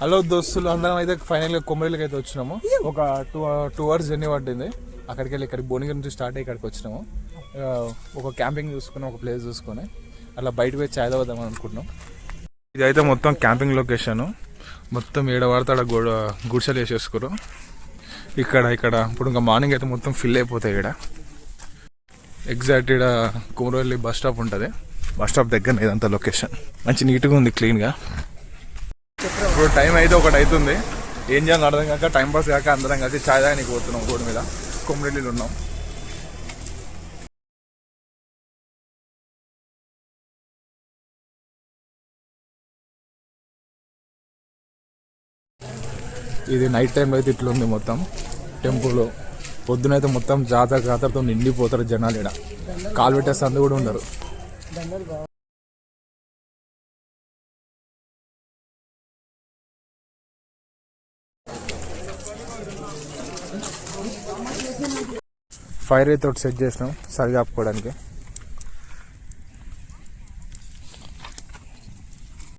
Hello దోస్తులు అందరం అయితే ఫైనల్గా కొమ్మరిలకి అయితే వచ్చినాము. ఒక 2 hours జర్నీ పట్టింది. అక్కడికి వెళ్ళి ఇక్కడికి భువనగిరి నుంచి స్టార్ట్ అయ్యి ఇక్కడికి వచ్చినాము. ఒక క్యాంపింగ్ చూసుకుని ఒక ప్లేస్ చూసుకొని అలా బయట పోయి చాయ్ తాగుదామని అనుకుంటున్నాం. ఇది అయితే మొత్తం క్యాంపింగ్ లొకేషన్. మొత్తం ఏడ వాడితే ఆడ గుడిసెలు వేసేసుకోరు. ఇక్కడ ఇప్పుడు ఇంకా మార్నింగ్ అయితే మొత్తం ఫిల్ అయిపోతాయి. ఇక్కడ ఎగ్జాక్ట్ ఇక్కడ కుమరవెల్లి బస్ స్టాప్ ఉంటుంది. బస్ స్టాప్ దగ్గర ఇదంతా లొకేషన్ మంచి నీట్గా ఉంది, క్లీన్గా. ఇప్పుడు టైం అయితే 1 అవుతుంది. ఏం చేయాలని అర్థం కాక టైం పాస్ కాక అందరం కలిసి చాయ్ తాగడానికి పోతున్నాం. రోడ్డు మీద కొమరెల్లిలో ఉన్నాం. ఇది నైట్ టైంలో అయితే ఇట్లా ఉంది మొత్తం టెంపుల్. పొద్దునైతే మొత్తం జాతరతో నిండిపోతారు జనాలు. ఇక్కడ కాలు పెట్టే సందు కూడా ఉండరు. ఫైర్ అయితే ఒకటి సెట్ చేసినాం సరి ఆపుకోవడానికి.